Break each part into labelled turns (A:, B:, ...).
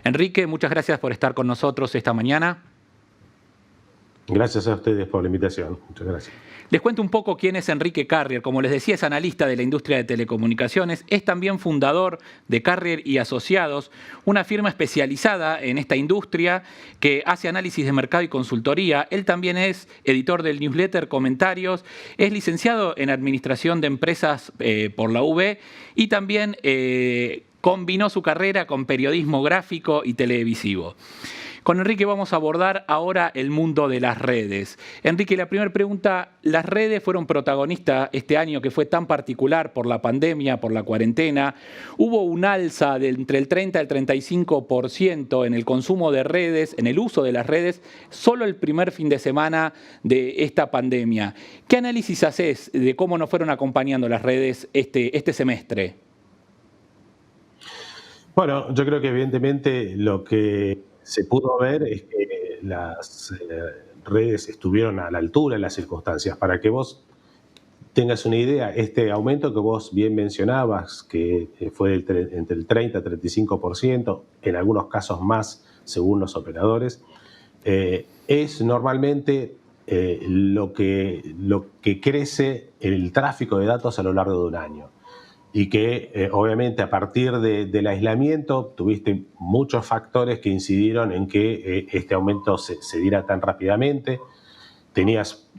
A: Enrique, muchas gracias por estar con nosotros esta mañana.
B: Gracias a ustedes por la invitación. Muchas gracias.
A: Les cuento un poco quién es Enrique Carrier. Como les decía, es analista de la industria de telecomunicaciones. Es también fundador de Carrier y Asociados, una firma especializada en esta industria que hace análisis de mercado y consultoría. Él también es editor del newsletter Comentarios, es licenciado en Administración de Empresas por la UB y también combinó su carrera con periodismo gráfico y televisivo. Con Enrique vamos a abordar ahora el mundo de las redes. Enrique, la primera pregunta, las redes fueron protagonistas este año que fue tan particular por la pandemia, por la cuarentena. Hubo un alza de entre el 30 y el 35% en el consumo de redes, en el uso de las redes, solo el primer fin de semana de esta pandemia. ¿Qué análisis haces de cómo nos fueron acompañando las redes este semestre?
B: Bueno, yo creo que evidentemente lo que se pudo ver es que las redes estuvieron a la altura de las circunstancias. Para que vos tengas una idea, este aumento que vos bien mencionabas, que fue entre el 30 y 35%, en algunos casos más según los operadores, es normalmente lo que crece el tráfico de datos a lo largo de un año. Y que obviamente a partir del aislamiento tuviste muchos factores que incidieron en que este aumento se diera tan rápidamente. Tenías,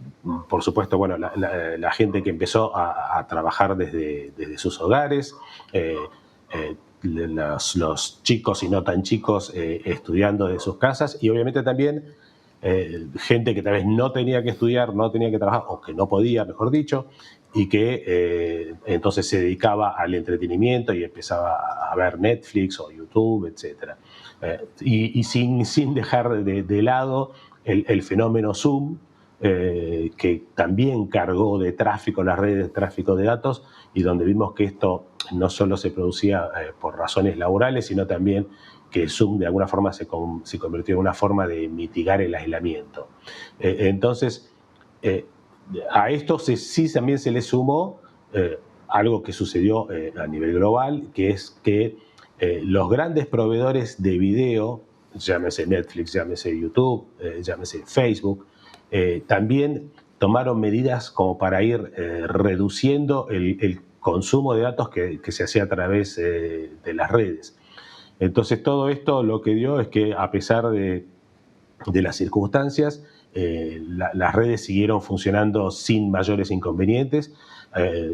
B: por supuesto, bueno, la gente que empezó a trabajar desde sus hogares, los chicos y no tan chicos estudiando de sus casas, y obviamente también gente que tal vez no tenía que estudiar, no tenía que trabajar, o que no podía, mejor dicho, y que entonces se dedicaba al entretenimiento y empezaba a ver Netflix o YouTube, etc. Y sin dejar de lado el fenómeno Zoom, que también cargó de tráfico las redes, de tráfico de datos, y donde vimos que esto no solo se producía por razones laborales, sino también que Zoom de alguna forma se convirtió en una forma de mitigar el aislamiento. Entonces, a esto sí también se le sumó algo que sucedió a nivel global, que es que los grandes proveedores de video, llámese Netflix, llámese YouTube, llámese Facebook, también tomaron medidas como para ir reduciendo el consumo de datos que se hacía a través de las redes. Entonces todo esto lo que dio es que a pesar de las circunstancias, las redes siguieron funcionando sin mayores inconvenientes,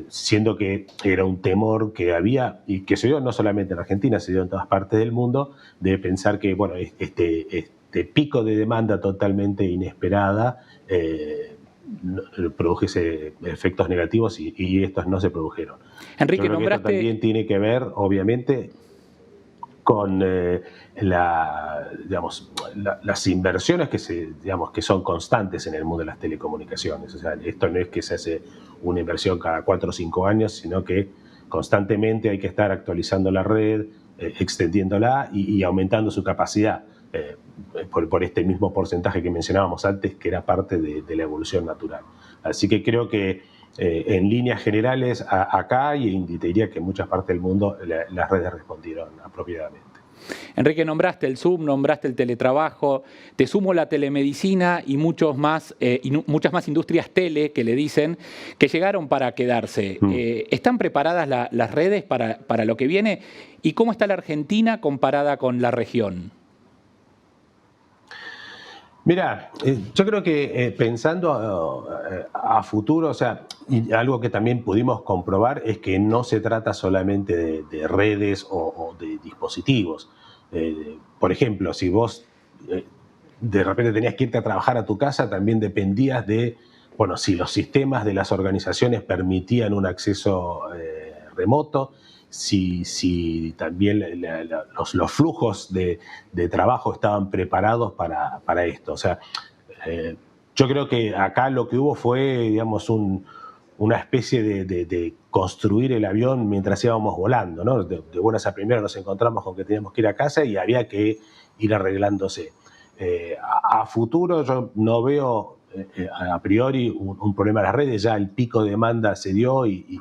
B: siendo que era un temor que había y que se dio no solamente en Argentina, se dio en todas partes del mundo, de pensar que bueno, este pico de demanda totalmente inesperada produjese efectos negativos y estos no se produjeron.
A: Enrique,
B: yo creo que esto también tiene que ver, obviamente, con las inversiones que son constantes en el mundo de las telecomunicaciones. O sea, esto no es que se hace una inversión cada 4 o 5 años, sino que constantemente hay que estar actualizando la red, extendiéndola y aumentando su capacidad por este mismo porcentaje que mencionábamos antes, que era parte de la evolución natural. Así que creo que en líneas generales acá y te diría que en muchas partes del mundo las redes respondieron apropiadamente.
A: Enrique, nombraste el Zoom, nombraste el teletrabajo, te sumo la telemedicina y muchas más industrias tele que le dicen que llegaron para quedarse. ¿Están preparadas las redes para lo que viene? ¿Y cómo está la Argentina comparada con la región?
B: Mira, yo creo que pensando a futuro, o sea, y algo que también pudimos comprobar es que no se trata solamente de redes o de dispositivos. Por ejemplo, si vos de repente tenías que irte a trabajar a tu casa, también dependías de, bueno, si los sistemas de las organizaciones permitían un acceso remoto, si también los flujos de trabajo estaban preparados para esto. O sea, yo creo que acá lo que hubo fue, digamos, una especie de construir el avión mientras íbamos volando, ¿no? De buenas a primeras nos encontramos con que teníamos que ir a casa y había que ir arreglándose. A futuro yo no veo a priori un problema de las redes, ya el pico de demanda se dio y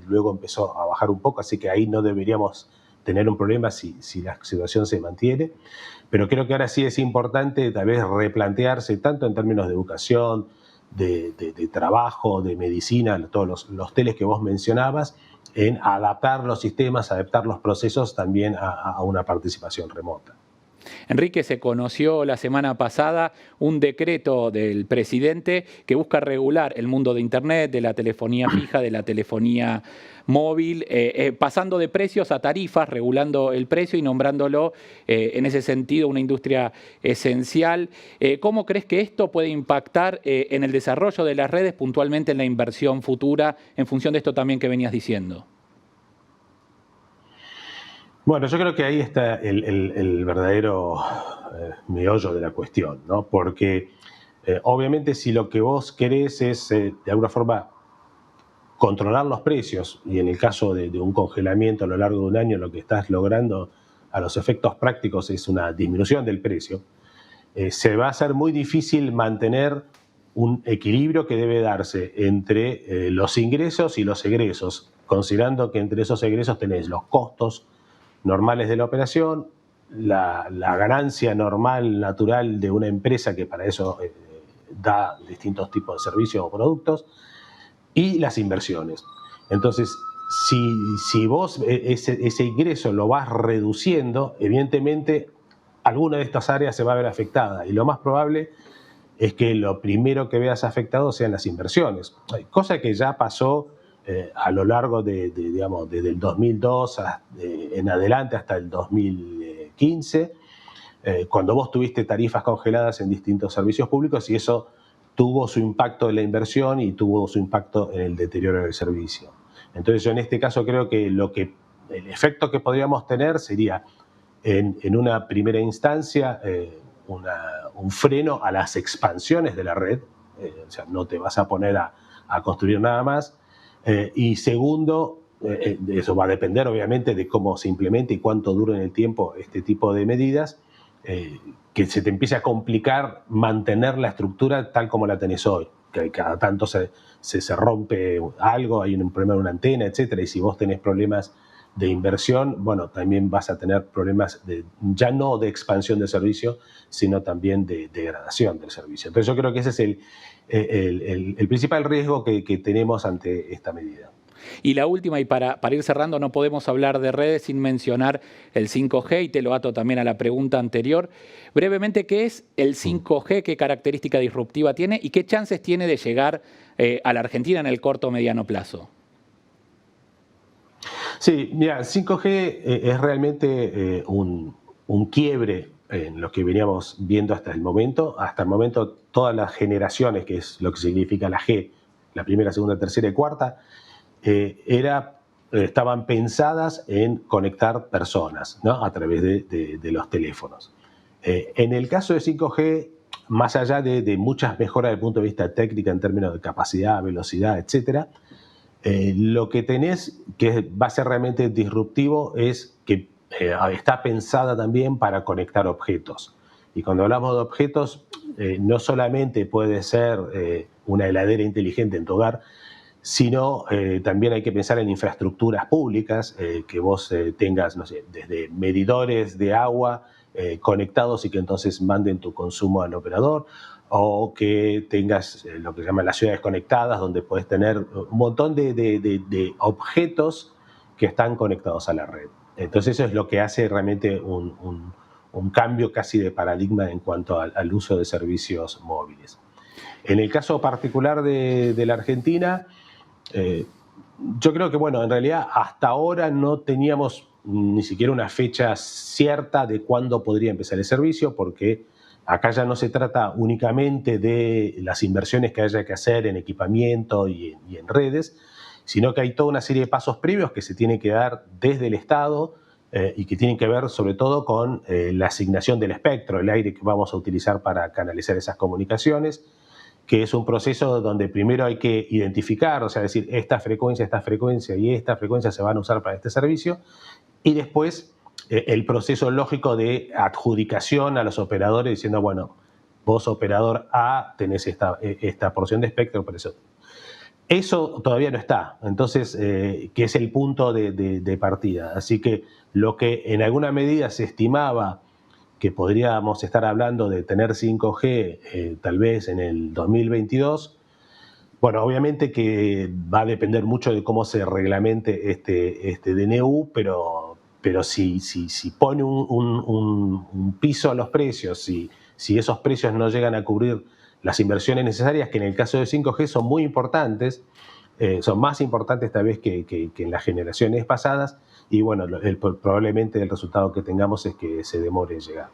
B: luego empezó a bajar un poco, así que ahí no deberíamos tener un problema si la situación se mantiene. Pero creo que ahora sí es importante tal vez replantearse, tanto en términos de educación, de trabajo, de medicina, todos los teles que vos mencionabas, en adaptar los sistemas, adaptar los procesos también a una participación remota.
A: Enrique, se conoció la semana pasada un decreto del presidente que busca regular el mundo de Internet, de la telefonía fija, de la telefonía móvil, pasando de precios a tarifas, regulando el precio y nombrándolo en ese sentido una industria esencial. ¿Cómo crees que esto puede impactar en el desarrollo de las redes, puntualmente en la inversión futura, en función de esto también que venías diciendo?
B: Bueno, yo creo que ahí está el verdadero meollo de la cuestión, ¿no? Porque obviamente si lo que vos querés es de alguna forma controlar los precios, y en el caso de un congelamiento a lo largo de un año lo que estás logrando a los efectos prácticos es una disminución del precio, se va a hacer muy difícil mantener un equilibrio que debe darse entre los ingresos y los egresos, considerando que entre esos egresos tenés los costos normales de la operación, la ganancia normal, natural de una empresa que para eso da distintos tipos de servicios o productos, y las inversiones. Entonces, si vos ese ingreso lo vas reduciendo, evidentemente alguna de estas áreas se va a ver afectada, y lo más probable es que lo primero que veas afectado sean las inversiones, cosa que ya pasó a lo largo digamos, desde el 2002 en adelante hasta el 2015, cuando vos tuviste tarifas congeladas en distintos servicios públicos, y eso tuvo su impacto en la inversión y tuvo su impacto en el deterioro del servicio. Entonces yo en este caso creo que el efecto que podríamos tener sería en una primera instancia un freno a las expansiones de la red, o sea, no te vas a poner a construir nada más. Y segundo, eso va a depender obviamente de cómo se implemente y cuánto dure en el tiempo este tipo de medidas, que se te empiece a complicar mantener la estructura tal como la tenés hoy, que cada tanto se rompe algo, hay un problema de una antena, etcétera, y si vos tenés problemas de inversión, bueno, también vas a tener problemas ya no de expansión del servicio, sino también de degradación del servicio. Entonces yo creo que ese es el principal riesgo que tenemos ante esta medida.
A: Y la última, y para ir cerrando, no podemos hablar de redes sin mencionar el 5G, y te lo ato también a la pregunta anterior. Brevemente, ¿qué es el 5G? ¿Qué característica disruptiva tiene? ¿Y qué chances tiene de llegar a la Argentina en el corto o mediano plazo?
B: Sí, mira, 5G es realmente un quiebre en lo que veníamos viendo hasta el momento. Hasta el momento, todas las generaciones, que es lo que significa la G, la primera, segunda, tercera y cuarta, estaban pensadas en conectar personas, ¿no? A través de los teléfonos. En el caso de 5G, más allá de muchas mejoras desde el punto de vista técnico en términos de capacidad, velocidad, etcétera, lo que tenés que va a ser realmente disruptivo es que está pensada también para conectar objetos. Y cuando hablamos de objetos, no solamente puede ser una heladera inteligente en tu hogar, sino también hay que pensar en infraestructuras públicas, que vos tengas, no sé, desde medidores de agua conectados y que entonces manden tu consumo al operador, o que tengas lo que se llama las ciudades conectadas, donde puedes tener un montón de objetos que están conectados a la red. Entonces eso es lo que hace realmente un cambio casi de paradigma en cuanto al uso de servicios móviles. En el caso particular de la Argentina, yo creo que, bueno, en realidad hasta ahora no teníamos ni siquiera una fecha cierta de cuándo podría empezar el servicio, porque acá ya no se trata únicamente de las inversiones que haya que hacer en equipamiento y en redes, sino que hay toda una serie de pasos previos que se tienen que dar desde el Estado y que tienen que ver sobre todo con la asignación del espectro, el aire que vamos a utilizar para canalizar esas comunicaciones, que es un proceso donde primero hay que identificar, o sea, decir, esta frecuencia y esta frecuencia se van a usar para este servicio, y después el proceso lógico de adjudicación a los operadores diciendo, bueno, vos operador A tenés esta porción de espectro, por eso. Eso todavía no está, entonces, que es el punto de partida. Así que lo que en alguna medida se estimaba que podríamos estar hablando de tener 5G tal vez en el 2022, bueno, obviamente que va a depender mucho de cómo se reglamente este DNU, pero si pone un piso a los precios, si esos precios no llegan a cubrir las inversiones necesarias, que en el caso de 5G son muy importantes, son más importantes tal vez que en las generaciones pasadas, y bueno, probablemente el resultado que tengamos es que se demore en llegar.